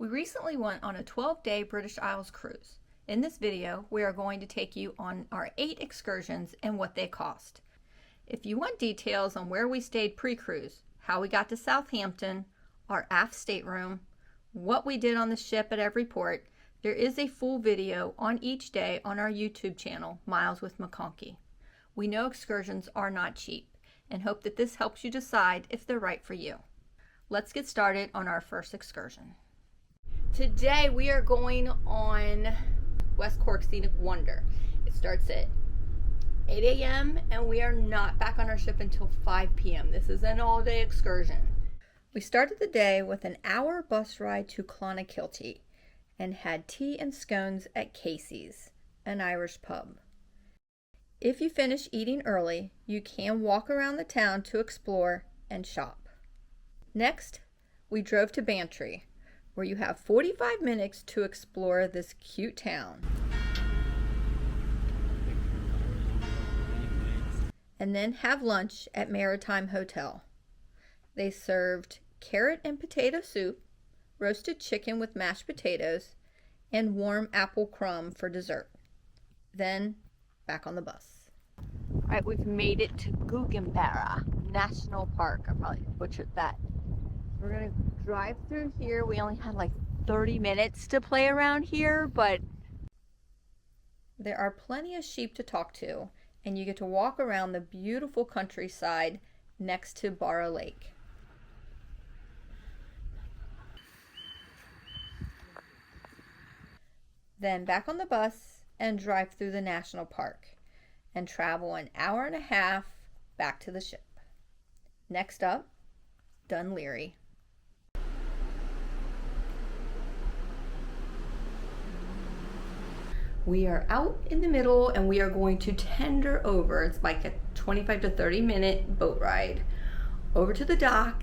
We recently went on a 12-day British Isles cruise. In this video, we are going to take you on our 8 excursions and what they cost. If you want details on where we stayed pre-cruise, how we got to Southampton, our aft stateroom, what we did on the ship at every port, there is a full video on each day on our YouTube channel, Miles with McConkey. We know excursions are not cheap and hope that this helps you decide if they're right for you. Let's get started on our first excursion. Today we are going on West Cork Scenic Wonder. It starts at 8 a.m. and we are not back on our ship until 5 p.m. This is an all-day excursion. We started the day with an hour bus ride to Clonakilty and had tea and scones at Casey's, an Irish pub. If you finish eating early, you can walk around the town to explore and shop. Next, we drove to Bantry, where you have 45 minutes to explore this cute town. And then have lunch at Maritime Hotel. They served carrot and potato soup, roasted chicken with mashed potatoes, and warm apple crumb for dessert. Then back on the bus. All right, we've made it to Guggenbarra National Park. I probably butchered that. We're gonna drive through here. We only had like 30 minutes to play around here, but there are plenty of sheep to talk to, and you get to walk around the beautiful countryside next to Barra Lake. Then back on the bus and drive through the national park and travel an hour and a half back to the ship. Next up, Dun Laoghaire. We are out in the middle and we are going to tender over. It's like a 25 to 30 minute boat ride over to the dock,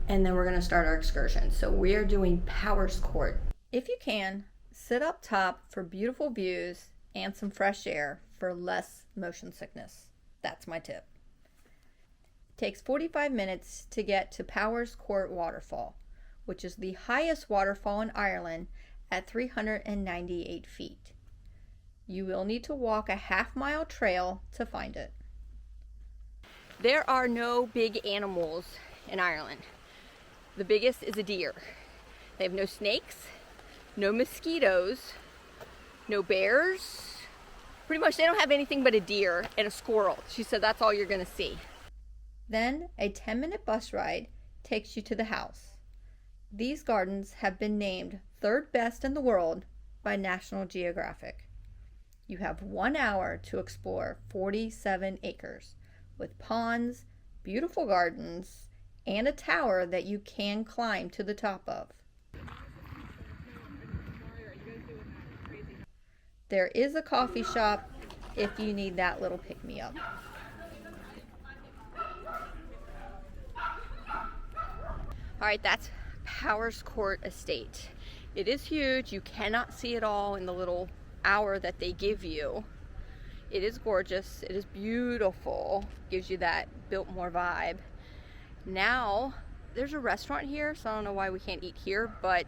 and then we're going to start our excursion. So we are doing Powerscourt. If you can, sit up top for beautiful views and some fresh air for less motion sickness. That's my tip. It takes 45 minutes to get to Powerscourt Waterfall, which is the highest waterfall in Ireland at 398 feet. You will need to walk a half-mile trail to find it. There are no big animals in Ireland. The biggest is a deer. They have no snakes, no mosquitoes, no bears. Pretty much they don't have anything but a deer and a squirrel. She said that's all you're gonna see. Then a 10-minute bus ride takes you to the house. These gardens have been named third best in the world by National Geographic. You have 1 hour to explore 47 acres with ponds, beautiful gardens, and a tower that you can climb to the top of. There is a coffee shop if you need that little pick-me-up. All right, that's Powerscourt Estate. It is huge. You cannot see it all in the little hour that they give you. It is gorgeous. It is beautiful. Gives you that Biltmore vibe. Now, there's a restaurant here, so I don't know why we can't eat here, but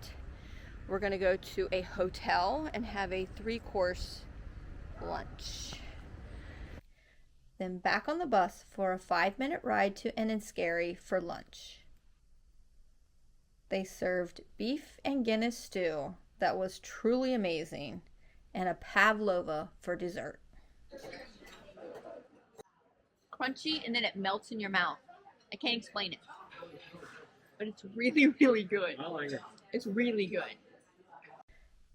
we're gonna go to a hotel and have a 3-course lunch. Then back on the bus for a 5-minute ride to Enniskerry for lunch. They served beef and Guinness stew that was truly amazing, and a pavlova for dessert. Crunchy, and then it melts in your mouth. I can't explain it, but it's really, really good. I like it. It's really good.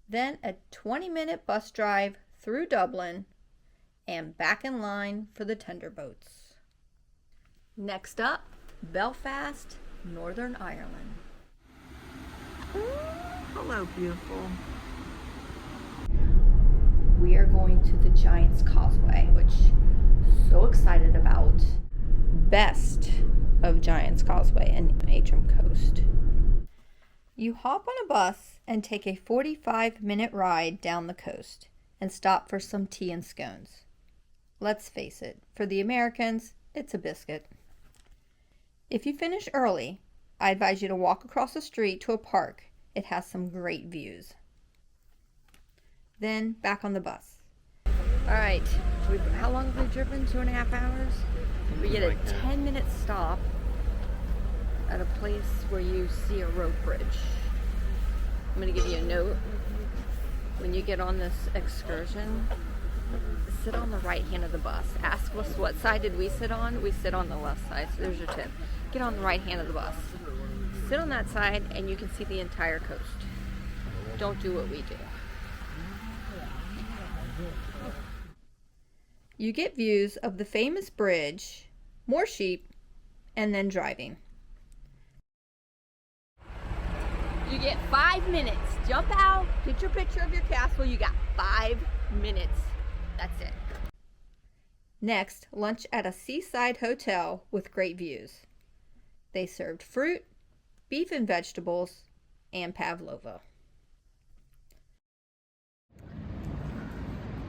Then a 20-minute bus drive through Dublin and back in line for the tender boats. Next up, Belfast, Northern Ireland. Hello, beautiful. We are going to the Giant's Causeway, which I'm so excited about. Best of Giant's Causeway and Antrim Coast. You hop on a bus and take a 45-minute ride down the coast and stop for some tea and scones. Let's face it, for the Americans, it's a biscuit. If you finish early, I advise you to walk across the street to a park It has some great views. Then back on the bus. All right, how long have we driven? 2.5 hours? We get a 10-minute stop at a place where you see a rope bridge. I'm gonna give you a note. When you get on this excursion, sit on the right hand of the bus. Ask us what side did we sit on? We sit on the left side, so there's your tip. Get on the right hand of the bus. Sit on that side and you can see the entire coast. Don't do what we do. You get views of the famous bridge, more sheep, and then driving. You get 5 minutes. Jump out, get your picture of your castle. You got 5 minutes. That's it. Next, lunch at a seaside hotel with great views. They served fruit, beef and vegetables, and pavlova.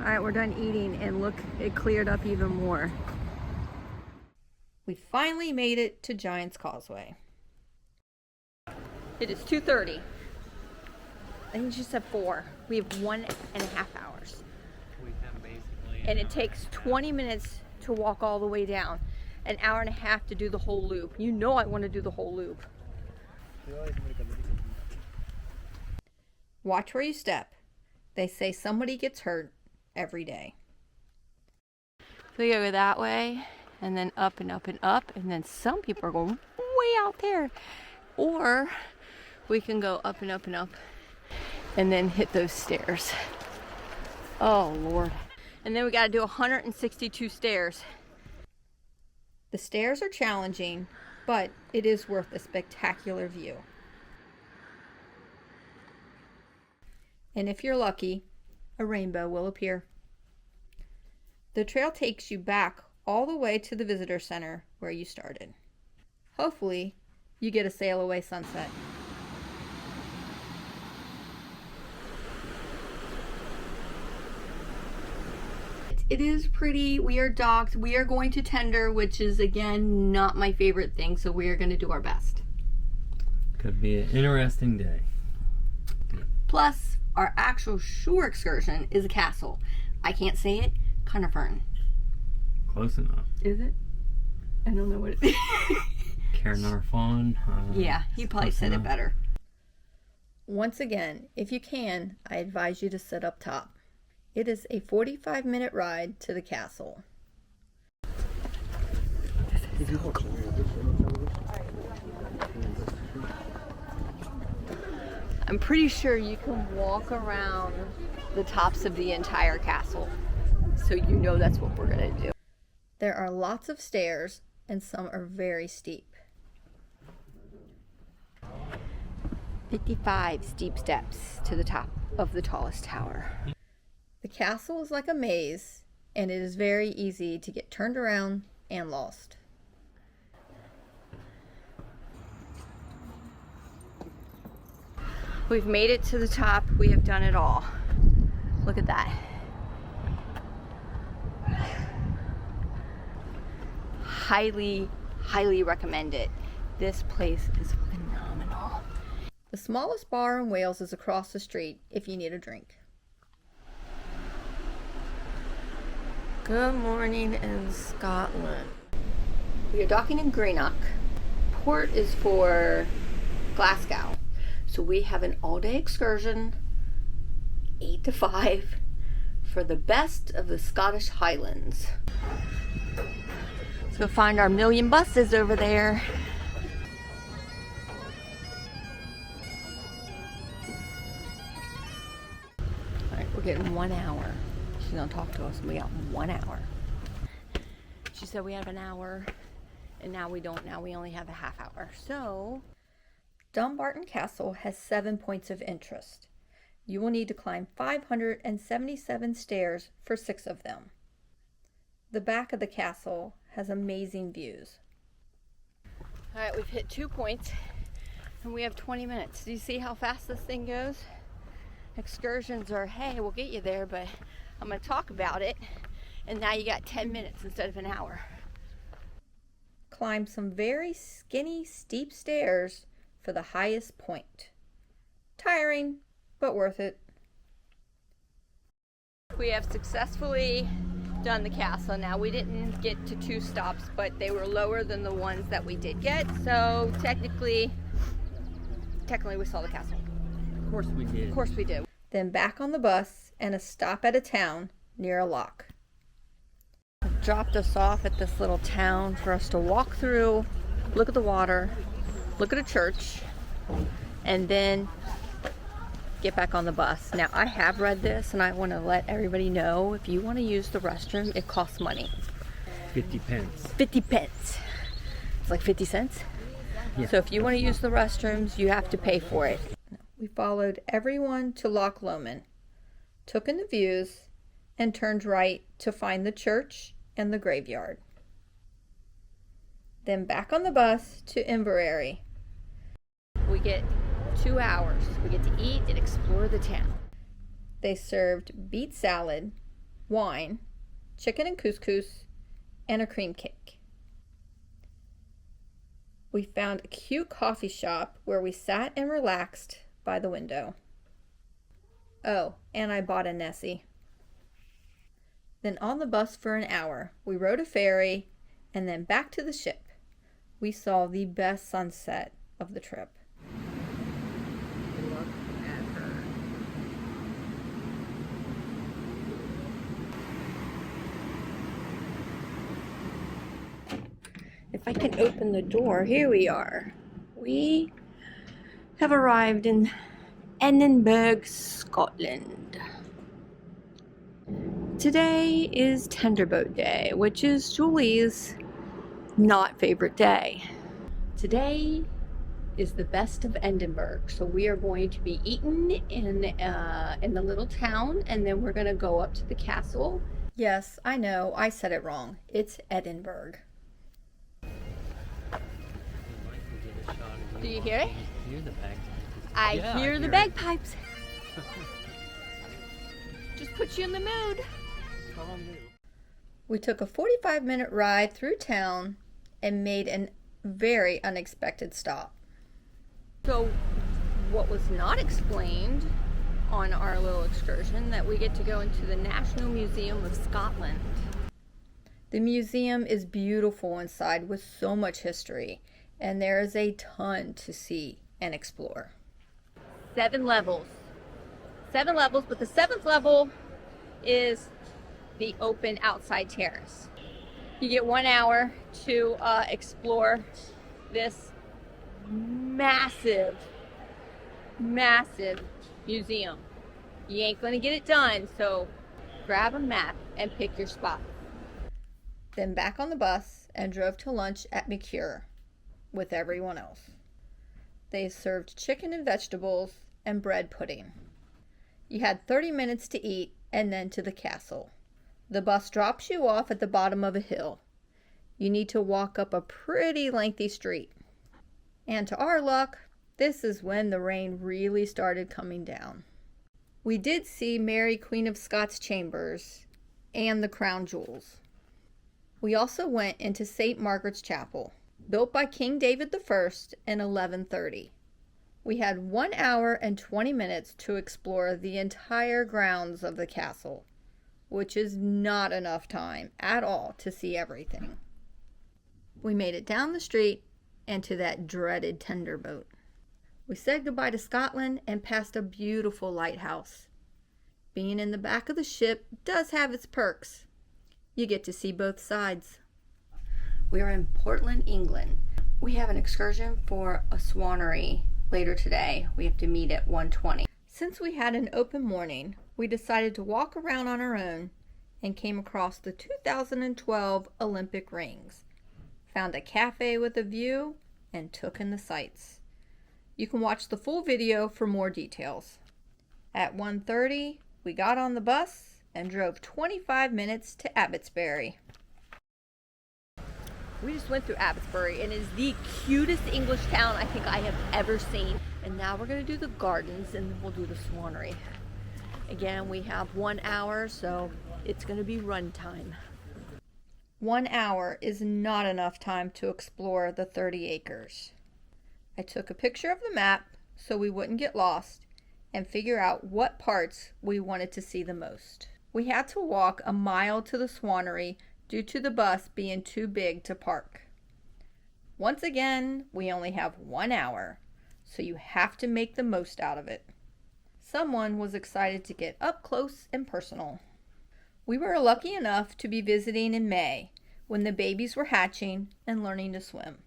All right, we're done eating, and look, it cleared up even more. We finally made it to Giant's Causeway. It is 2:30. I think she said 4. We have 1.5 hours. And it takes 20 minutes to walk all the way down. An hour and a half to do the whole loop. You know I want to do the whole loop. Watch where you step. They say somebody gets hurt every day. So you go that way, and then up and up and up, and then some people are going way out there. Or we can go up and up and up, and then hit those stairs. Oh Lord. And then we got to do 162 stairs. The stairs are challenging, but it is worth a spectacular view. And if you're lucky, a rainbow will appear. The trail takes you back all the way to the visitor center where you started. Hopefully, you get a sail away sunset. It is pretty. We are docked. We are going to tender, which is, again, not my favorite thing, so we are going to do our best. Could be an interesting day. Plus, our actual shore excursion is a castle. I can't say it. Caernarfon. Close enough. Is it? I don't know what it is. Caernarfon. Yeah, he probably said it better. Once again, if you can, I advise you to sit up top. It is a 45-minute ride to the castle. I'm pretty sure you can walk around the tops of the entire castle. So you know that's what we're going to do. There are lots of stairs, and some are very steep. 55 steep steps to the top of the tallest tower. The castle is like a maze, and it is very easy to get turned around and lost. We've made it to the top. We have done it all. Look at that. Highly, highly recommend it. This place is phenomenal. The smallest bar in Wales is across the street if you need a drink. Good morning in Scotland. We are docking in Greenock. Port is for Glasgow. So we have an all-day excursion, 8 to 5, for the best of the Scottish Highlands. Let's go find our million buses over there. All right, we're getting 1 hour. She's gonna talk to us, and we got 1 hour. She said we have an hour, and now we don't. Now we only have a half hour. So, Dumbarton Castle has 7 points of interest. You will need to climb 577 stairs for 6 of them. The back of the castle has amazing views. All right, we've hit 2 points, and we have 20 minutes. Do you see how fast this thing goes? Excursions are, hey, we'll get you there, but I'm going to talk about it, and now you got 10 minutes instead of an hour. Climb some very skinny, steep stairs for the highest point. Tiring, but worth it. We have successfully done the castle. Now, we didn't get to 2 stops, but they were lower than the ones that we did get. So technically we saw the castle. Of course we did. Of course we did. Then back on the bus and a stop at a town near a lock. Dropped us off at this little town for us to walk through, look at the water, look at a church, and then get back on the bus. Now, I have read this and I want to let everybody know, if you want to use the restroom, it costs money. 50 pence. 50 pence. It's like 50 cents. Yeah. So if you want to use the restrooms, you have to pay for it. We followed everyone to Loch Lomond, took in the views, and turned right to find the church and the graveyard. Then back on the bus to Inverary. We get 2 hours. We get to eat and explore the town. They served beet salad, wine, chicken and couscous, and a cream cake. We found a cute coffee shop where we sat and relaxed by the window. Oh, and I bought a Nessie. Then on the bus for an hour, we rode a ferry and then back to the ship. We saw the best sunset of the trip. Look at her. If I can open the door, here we are. We have arrived in Edinburgh, Scotland. Today is Tenderboat Day, which is Julie's not favorite day. Today is the best of Edinburgh, so we are going to be eating in the little town, and then we're going to go up to the castle. Yes, I know, I said it wrong. It's Edinburgh. Do you hear it? Hear the bagpipes. I Yeah, hear I the hear bagpipes. Just put you in the mood. We took a 45-minute ride through town and made a very unexpected stop. So what was not explained on our little excursion, that we get to go into the National Museum of Scotland. The museum is beautiful inside with so much history, and there is a ton to see and explore. 7 levels. 7 levels, but the 7th level is the open outside terrace. You get 1 hour to explore this massive museum. You ain't gonna get it done, so grab a map and pick your spot. Then back on the bus and drove to lunch at McConkey with everyone else. They served chicken and vegetables and bread pudding. You had 30 minutes to eat and then to the castle. The bus drops you off at the bottom of a hill. You need to walk up a pretty lengthy street. And to our luck, this is when the rain really started coming down. We did see Mary Queen of Scots chambers and the crown jewels. We also went into St. Margaret's Chapel, built by King David I in 1130. We had 1 hour and 20 minutes to explore the entire grounds of the castle, which is not enough time at all to see everything. We made it down the street and to that dreaded tenderboat. We said goodbye to Scotland and passed a beautiful lighthouse. Being in the back of the ship does have its perks. You get to see both sides. We are in Portland, England. We have an excursion for a Swannery later today. We have to meet at 1:20. Since we had an open morning, we decided to walk around on our own and came across the 2012 Olympic rings. Found a cafe with a view and took in the sights. You can watch the full video for more details. At 1:30, we got on the bus and drove 25 minutes to Abbotsbury. We just went through Abbotsbury, and it is the cutest English town I think I have ever seen. And now we're going to do the gardens, and then we'll do the Swannery. Again, we have 1 hour, so it's going to be run time. 1 hour is not enough time to explore the 30 acres. I took a picture of the map so we wouldn't get lost and figure out what parts we wanted to see the most. We had to walk a mile to the Swannery due to the bus being too big to park. Once again, we only have 1 hour, so you have to make the most out of it. Someone was excited to get up close and personal. We were lucky enough to be visiting in May when the babies were hatching and learning to swim.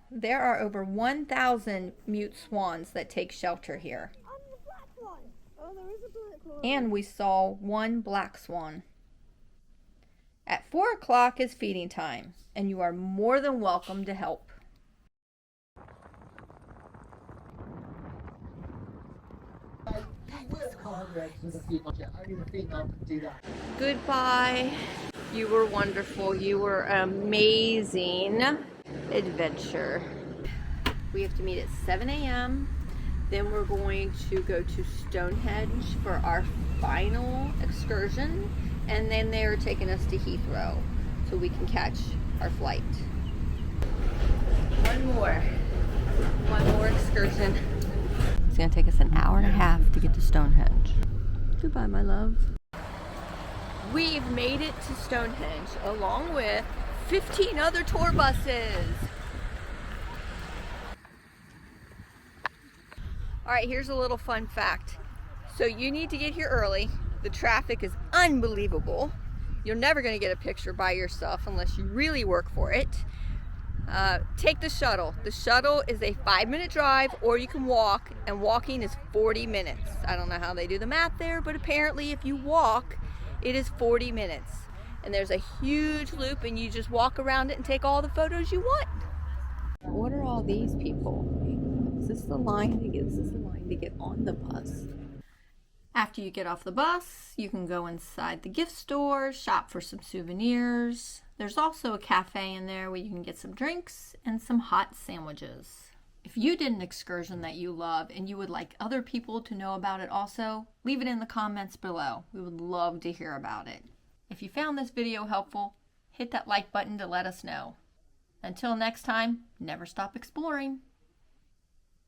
There are over 1,000 mute swans that take shelter here. Oh, there is a black one. And we saw one black swan. At 4 o'clock is feeding time, and you are more than welcome to help. Goodbye. You were wonderful. You were amazing adventure. We have to meet at 7 a.m. Then we're going to go to Stonehenge for our final excursion. And then they're taking us to Heathrow so we can catch our flight. One more excursion. It's gonna take us an hour and a half to get to Stonehenge. Goodbye, my love. We've made it to Stonehenge along with 15 other tour buses. All right, here's a little fun fact. So you need to get here early. The traffic is unbelievable. You're never gonna get a picture by yourself unless you really work for it. Take the shuttle. The shuttle is a 5-minute drive, or you can walk, and walking is 40 minutes. I don't know how they do the math there, but apparently if you walk, it is 40 minutes. And there's a huge loop, and you just walk around it and take all the photos you want. What are all these people? Is this the line to get on the bus? After you get off the bus, you can go inside the gift store, shop for some souvenirs. There's also a cafe in there where you can get some drinks and some hot sandwiches. If you did an excursion that you love and you would like other people to know about it also, leave it in the comments below. We would love to hear about it. If you found this video helpful, hit that like button to let us know. Until next time, never stop exploring.